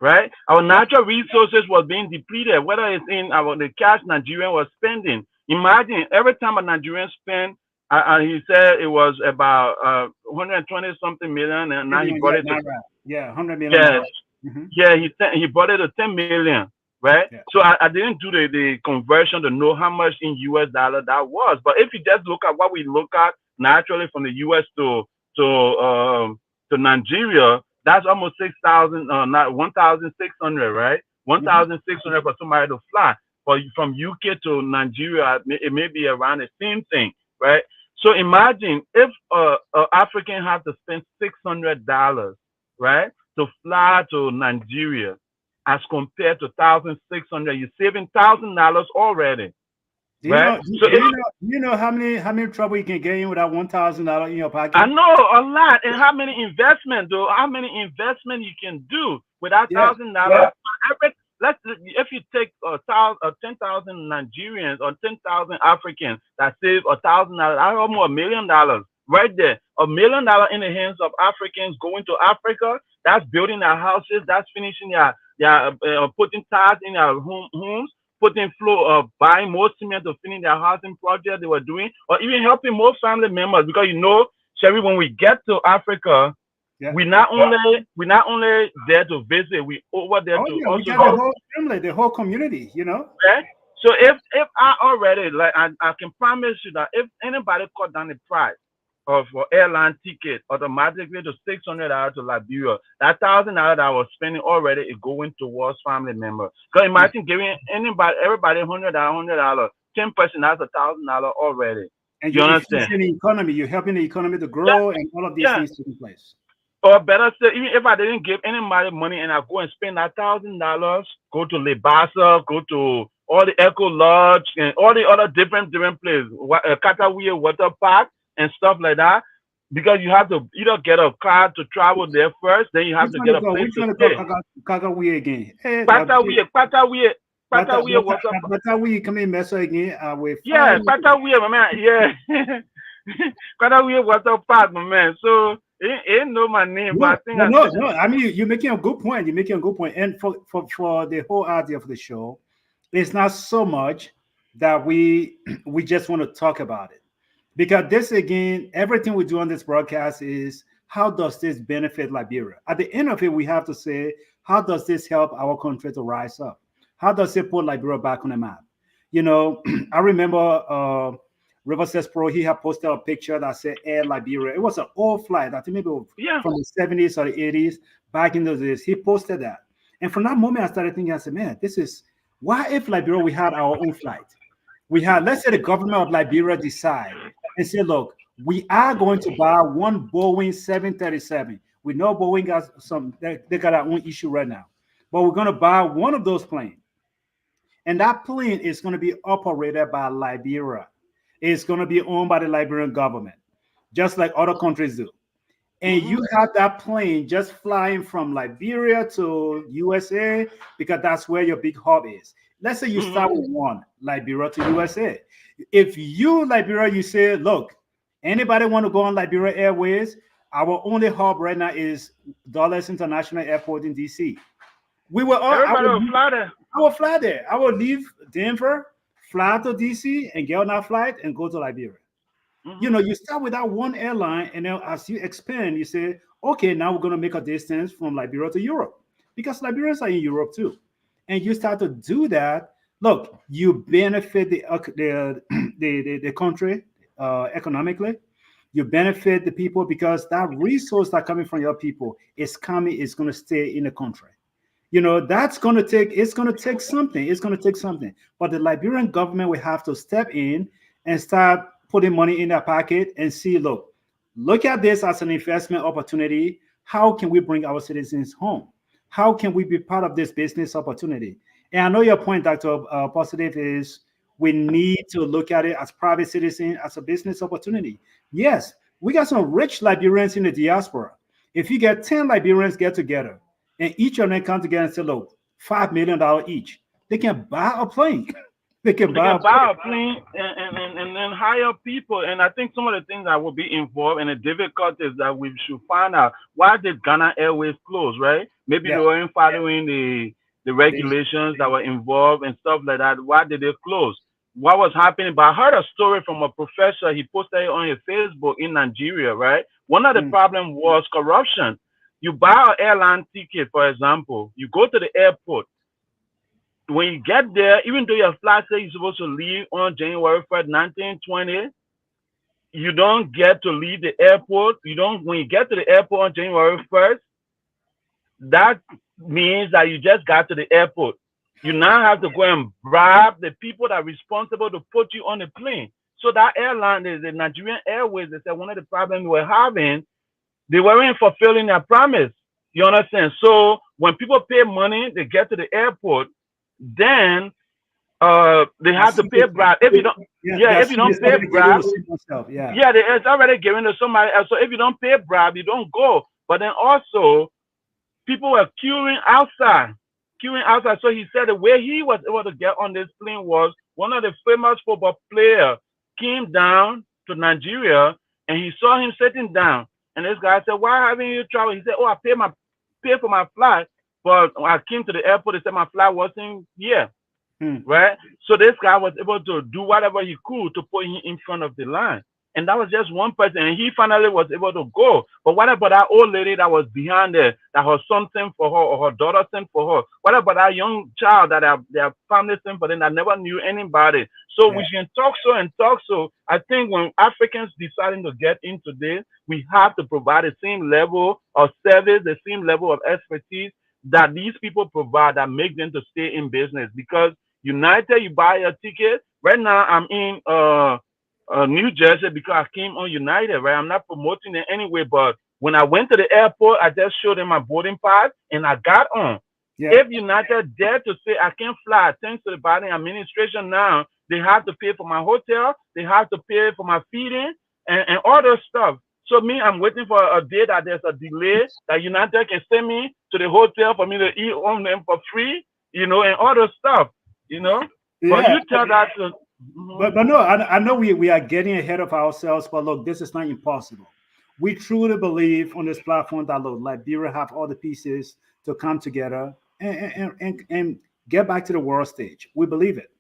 right? Our natural resources was being depleted, whether it's in the cash Nigerian was spending. Imagine every time a Nigerian spend, he said it was about 120 something million, and now he Million, brought yeah, it to naira. Yeah, 100 million yeah, naira. Mhm. yeah, he bought it to 10 million, right? Yeah. So I didn't do the conversion to know how much in US dollar that was. But if you just look at what we look at naturally from the US to Nigeria, that's almost 6,000, not 1,600, right? Mhm. 1,600 for somebody to fly. But from UK to Nigeria, it may be around the same thing, right? So imagine if an African has to spend $600, right, to fly to Nigeria, as compared to 1,600, you're saving $1,000 already, Do you right? know? So Do you know how many trouble you can get in with that $1,000 in your I pocket? know a lot, and how many investment though? How many investment you can do with that Yeah. $1,000? Let's if you take 10,000 Nigerians or 10,000 Africans that save $1,000, that's almost $1 million. right there. $1 million in the hands of Africans going to Africa. That's building their houses. That's finishing their putting tiles in their homes, putting floor, buying more cement to finish their housing project they were doing, or even helping more family members. Because Sherry, when we get to Africa, Yeah. we're not only there to visit, we over there Oh to yeah, we also got the whole family, the whole community. right? So if I already I can promise you that if anybody cut down the price of airline ticket automatically to $600 to Liberia, that $1,000 that I was spending already is going towards family members. Because imagine giving everybody $100, 10%, that's $1,000 already. And You you're understand? influencing the economy. You're helping the economy to Yeah, grow, and all of these yeah. things taking place. Or better still, even if I didn't give anybody money and I go and spend that $1,000, go to Libasa, go to all the Echo Lodge and all the other different places, Catawea Water Park and stuff like that, because you have to either get a car to travel there first, then you have to get a place Which to one to go? stay. Kagawe again. Hey, Patawea Water Park. Kagawe come in mess again. We Yeah, find Patawea, my man. Yeah. Patawea Water Park, my man. So, it ain't know my name, but I think no. I mean, you're making a good point. You're making a good point. And for the whole idea of the show, it's not so much that we just want to talk about it, because this again, everything we do on this broadcast is how does this benefit Liberia? At the end of it, we have to say, how does this help our country to rise up? How does it put Liberia back on the map? I remember Riverside Pro, he had posted a picture that said Air Liberia. It was an old flight, I think maybe from the 70s or the 80s, back in those days. He posted that. And from that moment, I started thinking, I said, man, why if Liberia, we had our own flight? Let's say the government of Liberia decide and say, look, we are going to buy one Boeing 737. We know Boeing got they got their own issue right now, but we're going to buy one of those planes. And that plane is going to be operated by Liberia. It's going to be owned by the Liberian government, just like other countries do. And you have that plane just flying from Liberia to USA, because that's where your big hub is. Let's say you start with one, Liberia to USA. If Liberia, you say, look, anybody want to go on Liberia Airways? Our only hub right now is Dulles International Airport in DC. everybody will fly there. I will fly there. I will leave Denver, fly to DC, and get on that flight and go to Liberia. You start with that one airline, and then as you expand, you say, okay, now we're going to make a distance from Liberia to Europe, because Liberians are in Europe too. And you start to do that. Look, you benefit the country economically. You benefit the people, because that resource that coming from your people is going to stay in the country. It's going to take something. But the Liberian government will have to step in and start putting money in their pocket and see, look at this as an investment opportunity. How can we bring our citizens home? How can we be part of this business opportunity? And I know your point, Dr. Positive, is we need to look at it as private citizen, as a business opportunity. Yes, we got some rich Liberians in the diaspora. If you get 10 Liberians get together and each of them come together and say, look, $5 million each, they can buy a plane. They can buy a plane and then hire people. And I think some of the things that will be involved and the difficulties that we should find out, why did Ghana Airways close, right? Maybe they weren't following the regulations that were involved and stuff like that. Why did they close? What was happening? But I heard a story from a professor. He posted it on his Facebook in Nigeria, right? One of the problems was corruption. You buy an airline ticket, for example, you go to the airport. When you get there, even though your flight says you're supposed to leave on January 1st, 1920, you don't get to leave the airport. When you get to the airport on January 1st, that means that you just got to the airport. You now have to go and bribe the people that are responsible to put you on the plane. So that airline, the Nigerian Airways, they said one of the problems we were having, they weren't fulfilling their promise. You understand? So when people pay money, they get to the airport, then they have to pay bribe. If you don't, if you don't pay bribe, it's already given to somebody else. So if you don't pay bribe, you don't go. But then also, people were queuing outside. So he said the way he was able to get on this plane was one of the famous football players came down to Nigeria and he saw him sitting down. And this guy said, "Why haven't you traveled?" He said, "Oh, I paid for my flight, but when I came to the airport, they said my flight wasn't here." Hmm. Right? So this guy was able to do whatever he could to put him in front of the line. And that was just one person. And he finally was able to go. But what about that old lady that was behind there, that her son sent for her or her daughter sent for her? What about that young child that their family sent for them that never knew anybody? So Yeah. we can talk so and talk so. I think when Africans deciding to get into this, we have to provide the same level of service, the same level of expertise that these people provide that make them to stay in business. Because United, you buy a ticket. Right now, I'm in New Jersey because I came on United, right? I'm not promoting it anyway, but when I went to the airport, I just showed them my boarding pass and I got on. Yeah. If United dare to say I can't fly, thanks to the Biden administration now, they have to pay for my hotel, they have to pay for my feeding and all those stuff. So me, I'm waiting for a day that there's a delay that United can send me to the hotel for me to eat on them for free, and all those stuff, But Yeah. you tell that to, But no, I know we are getting ahead of ourselves, but look, this is not impossible. We truly believe on this platform that look, Liberia have all the pieces to come together and get back to the world stage. We believe it.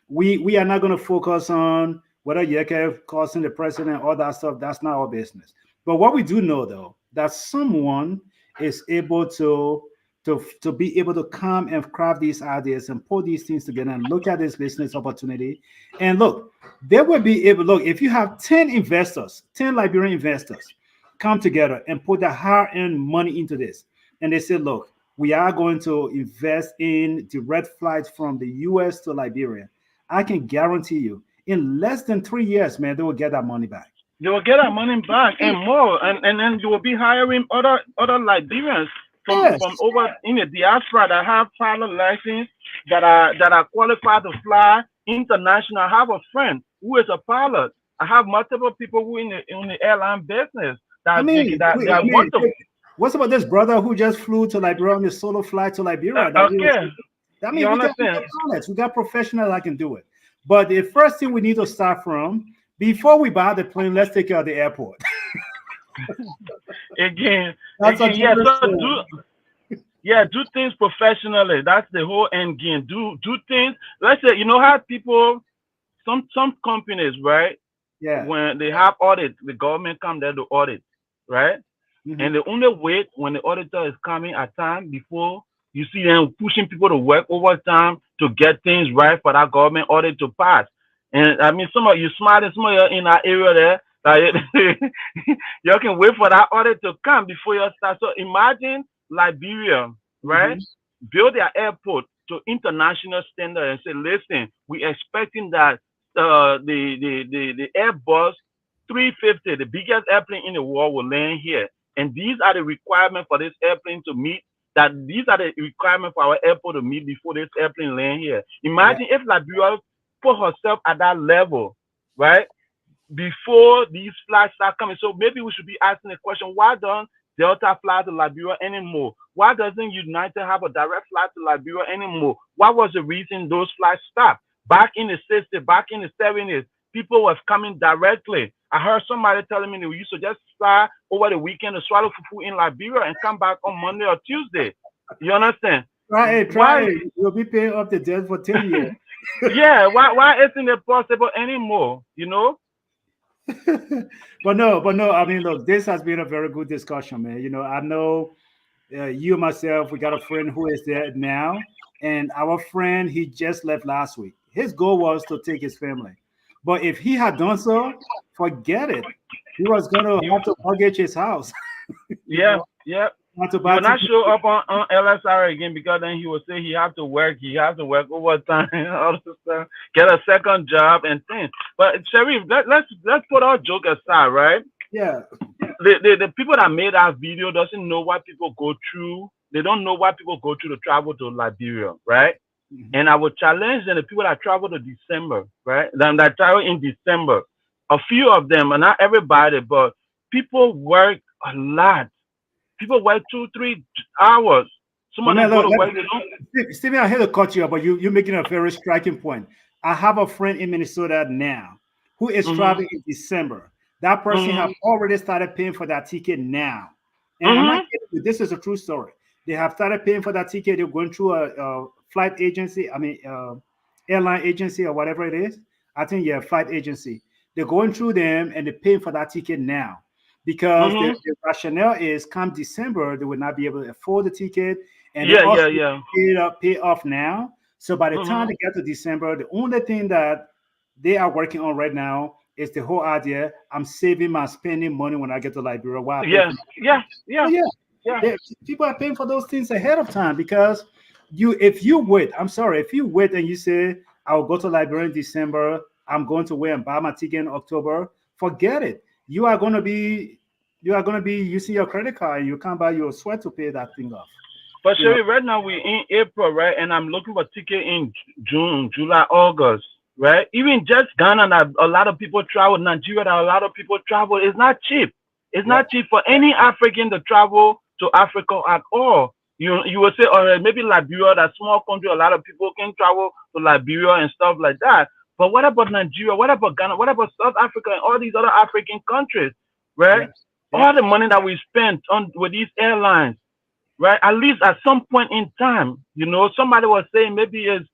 We are not going to focus on whether Yeke causing the president, all that stuff. That's not our business. But what we do know, though, that someone is able to be able to come and craft these ideas and put these things together and look at this business opportunity. And look, they will be able, look, if you have 10 investors, 10 Liberian investors come together and put their hard-earned money into this, and they say, look, we are going to invest in direct flights from the US to Liberia. I can guarantee you, in less than 3 years, man, they will get that money back. you will get that money back and more, and then you will be hiring other Liberians Yes. from over in the diaspora that have pilot license, that are qualified to fly international. I have a friend who is a pilot. I have multiple people who in the airline business I mean, that want to. what's about this brother who just flew to Liberia on a solo flight to Liberia? Okay, I mean, you we got understand? pilots, we got professionals that can do it. But the first thing we need to start from, before we buy the plane, let's take care of the airport. Again, That's a yeah. different So story. do things professionally. That's the whole end game. Do things. Let's say how people, some companies, right? Yeah. When they have audit, the government come there to audit, right? Mhm. And they only wait when the auditor is coming at time before you see them pushing people to work overtime to get things right for that government audit to pass. And I mean, some of you smart and some of you in that area there, like, you can wait for that audit to come before you start. So imagine Liberia, right? Mhm. Build their airport to international standard and say, listen, we expecting that the Airbus 350, the biggest airplane in the world, will land here. And these are the requirements for this airplane to meet. That these are the requirements for our airport to meet before this airplane land here. Imagine if Liberia put herself at that level, right? Before these flights start coming. So maybe we should be asking the question, why don't Delta fly to Liberia anymore? Why doesn't United have a direct flight to Liberia anymore? What was the reason those flights stopped? Back in the 60s, back in the 70s, people was coming directly. I heard somebody telling me they used to just fly over the weekend to swallow fufu in Liberia and come back on Monday or Tuesday. You understand? Try Why? it. You'll be paying up the debt for 10 years. Yeah, why isn't it possible anymore? But no, I mean, look, this has been a very good discussion, man. I know you and myself, we got a friend who is there now, and our friend, he just left last week. His goal was to take his family, but if he had done so, forget it. He was going to have to mortgage his house. Yeah, know, yeah. have to He buy will not tickets. show up on LSR again because then he will say he have to work overtime, all this stuff, get a second job and things. But Sharif, let's put our joke aside, right? Yeah. The people that made that video doesn't know what people go through. They don't know what people go through to travel to Liberia, right? Mhm. And I would challenge them, the people that travel to December, right? Them that travel in December. A few of them, and not everybody, but people work a lot. People work 2-3 hours. Some But of them man, go look, to work. They don't. Stephen, I had to cut you off, but you're making a very striking point. I have a friend in Minnesota now who is Mhm. traveling in December. That person have Mhm. already started paying for that ticket now. And I'm not Mhm. kidding you. This is a true story. They have started paying for that ticket. They're going through a flight agency. I mean, airline agency or whatever it is. I think yeah, flight agency. They're going through them and they're paying for that ticket now because Mhm. the rationale is come December they will not be able to afford the ticket and they Yeah. also Yeah. Yeah. pay off now. So by the time Mhm. they get to December, the only thing that they are working on right now is the whole idea. I'm saving my spending money when I get to Liberia while I pay for Yes. my Yeah. ticket. So Yeah. yeah, Yeah. they, people are paying for those things ahead of time because if you wait, I'm sorry, if you wait and you say I'll go to Liberia in December, I'm going to wait and buy my ticket in October, forget it. You are going to be using your credit card and you can't buy your sweat to pay that thing off. But You know, Sherry, right now we in April, right? And I'm looking for ticket in June, July, August, right? Even just Ghana, that a lot of people travel. Nigeria, that a lot of people travel. It's not cheap. It's yeah, not cheap for any African to travel to Africa at all. You will say, all right, maybe Liberia, that small country, a lot of people can travel to Liberia and stuff like that. But what about Nigeria? What about Ghana? What about South Africa and all these other African countries, yeah, right? yeah, All the money that we spent on with these airlines, right? At least at some point in time, somebody was saying maybe is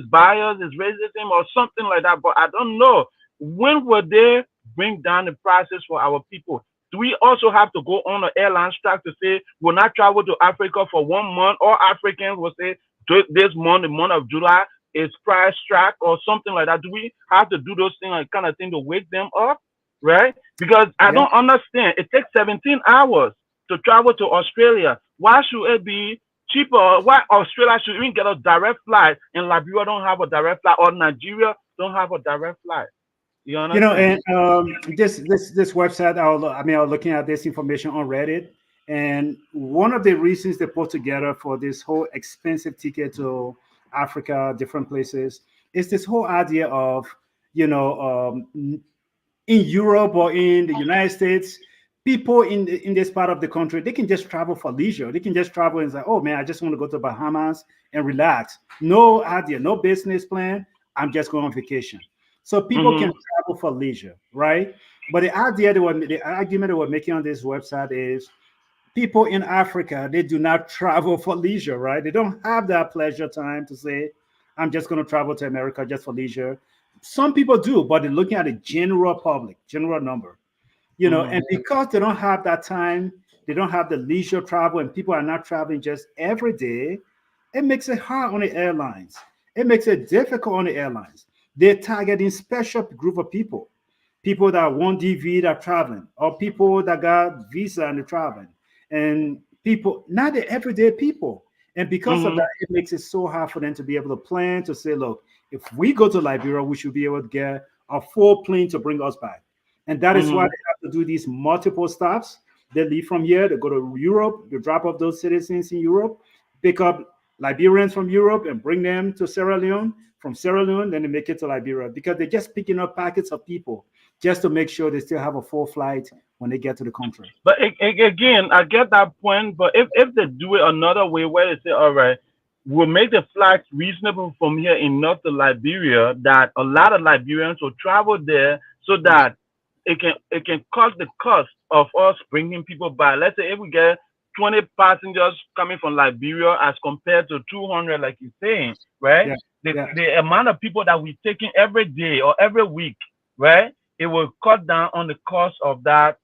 bias, is racism or something like that, but I don't know. When will they bring down the prices for our people? Do we also have to go on an airline strike to say we'll not travel to Africa for 1 month? Or Africans will say this month, the month of July, is price strike or something like that. Do we have to do those things, like kind of thing, to wake them up, right? Because I yeah. don't understand. It takes 17 hours to travel to Australia. Why should it be cheaper? Why Australia should even get a direct flight and Liberia don't have a direct flight, or Nigeria don't have a direct flight? You understand? And this website, I was looking at this information on Reddit, and one of the reasons they put together for this whole expensive ticket to Africa, different places, is this whole idea of you know in Europe or in the United States, people in this part of the country, they can just travel for leisure. They can just travel and say, "Oh man, I just want to go to Bahamas and relax." No idea, no business plan. I'm just going on vacation. So people can Mhm. travel for leisure, right? But the argument they were making on this website is people in Africa, they do not travel for leisure, right? They don't have that pleasure time to say, I'm just going to travel to America just for leisure. Some people do, but they're looking at the general public, general number, Mhm. and because they don't have that time, they don't have the leisure travel, and people are not traveling just every day, it makes it hard on the airlines. It makes it difficult on the airlines. They're targeting special group of people that want DV that are traveling, or people that got visa and they're traveling, and people, not the everyday people. And because of that, Mhm. it makes it so hard for them to be able to plan to say, look, if we go to Liberia, we should be able to get a full plane to bring us back. And that is why Mhm. they have to do these multiple stops. They leave from here, they go to Europe, they drop off those citizens in Europe, pick up Liberians from Europe and bring them to Sierra Leone. From Sierra Leone, then they make it to Liberia because they're just picking up packets of people just to make sure they still have a full flight when they get to the country. But again, I get that point. But if they do it another way, where they say, all right, we'll make the flights reasonable from here in North to Liberia, that a lot of Liberians will travel there, so that it can cut the cost of us bringing people back. Let's say if we get 20 passengers coming from Liberia as compared to 200, like you're saying, right? Yeah, The yeah, the amount of people that we're taking every day or every week, right? It will cut down on the cost of that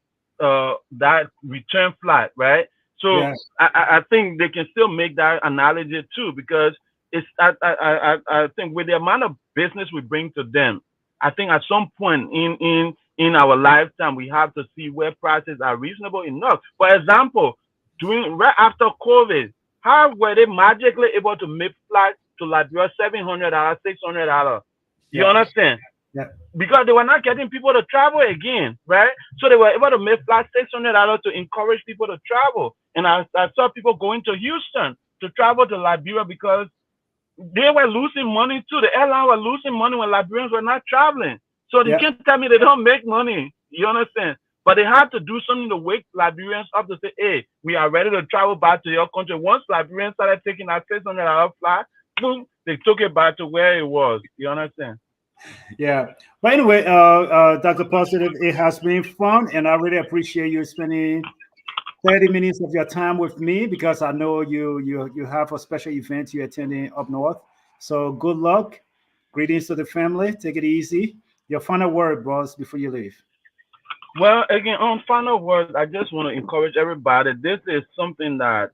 return flight, right? So yeah, I think they can still make that analogy too, because it's I think with the amount of business we bring to them, I think at some point in our lifetime we have to see where prices are reasonable enough. For example, during right after COVID, how were they magically able to make flights to Liberia $700, $600? You yeah, understand? yeah, Because they were not getting people to travel again, right? So they were able to make flights $600 to encourage people to travel. And I saw people going to Houston to travel to Liberia because they were losing money too. The airline were losing money when Liberians were not traveling. So they yeah. can't tell me they don't make money. You understand? But they had to do something to wake Liberians up to say, hey, we are ready to travel back to your country. Once Liberians started taking that $600 flight, boom, they took it back to where it was. You understand? Yeah. But anyway, Dr. Positive, it has been fun, and I really appreciate you spending 30 minutes of your time with me because I know you have a special event you're attending up north. So good luck. Greetings to the family. Take it easy. Your final word, boss, before you leave. Well, again, on final words, I just want to encourage everybody. This is something that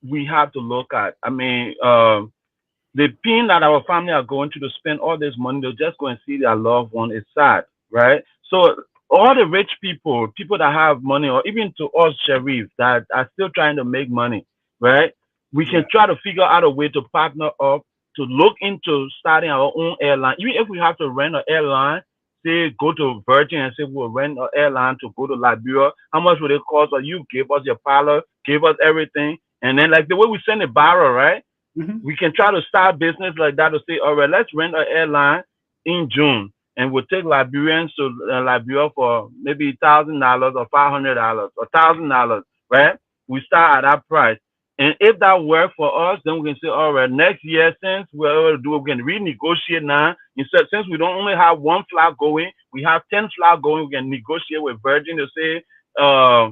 we have to look at. I mean, the pain that our family are going to spend all this money to just go and see their loved one is sad, right? So all the rich people, people that have money, or even to us, Sharif, that are still trying to make money, right? We Yeah. can try to figure out a way to partner up to look into starting our own airline. Even if we have to rent an airline, say go to Virgin and say we'll rent an airline to go to Liberia. How much would it cost? Or you give us your pilot, give us everything, and then like the way we send a barrel, right? Mhm. We can try to start business like that to say, all right, let's rent an airline in June, and we'll take Liberians to Liberia for maybe $1,000 or $500 or $1,000, right? We start at that price. And if that works for us, then we can say, all right, next year, since we're able to do it, we can renegotiate now. Instead, since we don't only have one flight going, we have 10 flights going, we can negotiate with Virgin to say, uh,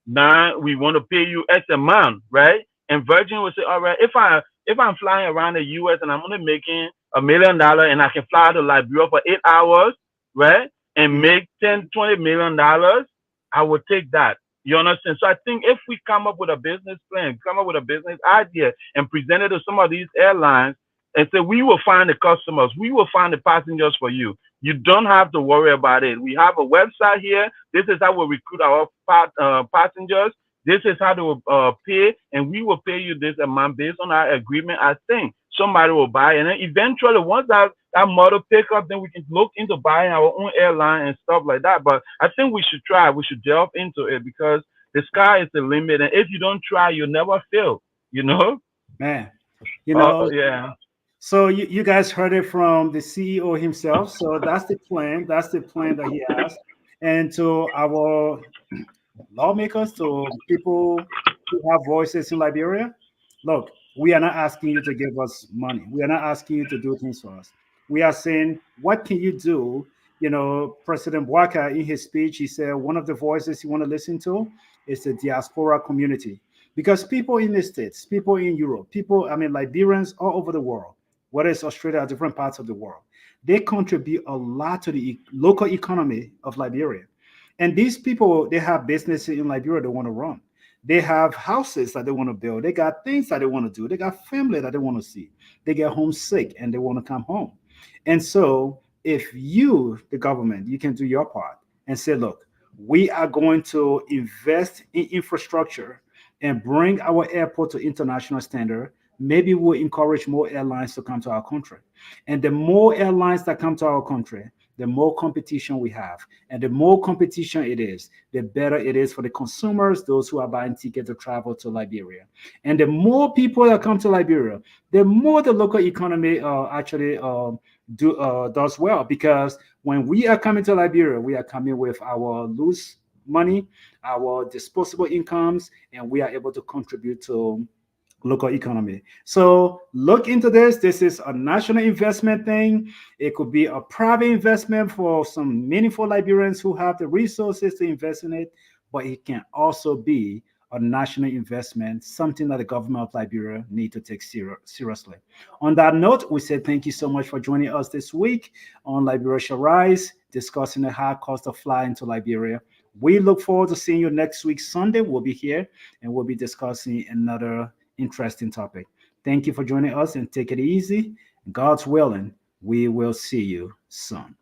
now we want to pay you X amount, right? And Virgin will say, all right, if I'm flying around the US and I'm only making $1 million and I can fly to Liberia for 8 hours, right? And Mhm. make 10, $20 million, I would take that. You understand? So I think if we come up with a business plan, come up with a business idea and present it to some of these airlines and say, we will find the customers, we will find the passengers for you. You don't have to worry about it. We have a website here. This is how we recruit our passengers. This is how they will pay, and we will pay you this amount based on our agreement. I think somebody will buy, and then eventually, once that model pick up, then we can look into buying our own airline and stuff like that. But I think we should try. We should delve into it because the sky is the limit, and if you don't try, you'll never fail. You know? Man, you know, Yeah. so you guys heard it from the CEO himself. So that's the plan. That's the plan that he has. And to our lawmakers, to people who have voices in Liberia, look, we are not asking you to give us money. We are not asking you to do things for us. We are saying, what can you do? You know, President Waka, in his speech, he said one of the voices you want to listen to is the diaspora community. Because people in the States, people in Europe, people, I mean, Liberians all over the world, whether it's Australia or different parts of the world, they contribute a lot to the local economy of Liberia. And these people, they have businesses in Liberia they want to run. They have houses that they want to build. They got things that they want to do. They got family that they want to see. They get homesick and they want to come home. And so, if you, the government, you can do your part and say, look, we are going to invest in infrastructure and bring our airport to international standard. Maybe we'll encourage more airlines to come to our country. And the more airlines that come to our country, the more competition we have. And the more competition it is, the better it is for the consumers, those who are buying tickets to travel to Liberia. And the more people that come to Liberia, the more the local economy actually does well. Because when we are coming to Liberia, we are coming with our loose money, our disposable incomes, and we are able to contribute to local economy. So look into this. This is a national investment thing. It could be a private investment for some meaningful Liberians who have the resources to invest in it, but it can also be a national investment, something that the government of Liberia need to take seriously. On that note, we say thank you so much for joining us this week on Liberia Shall Rise, discussing the high cost of flying to Liberia. We look forward to seeing you next week, Sunday. We'll be here and we'll be discussing another interesting topic. Thank you for joining us and take it easy. God's willing, we will see you soon.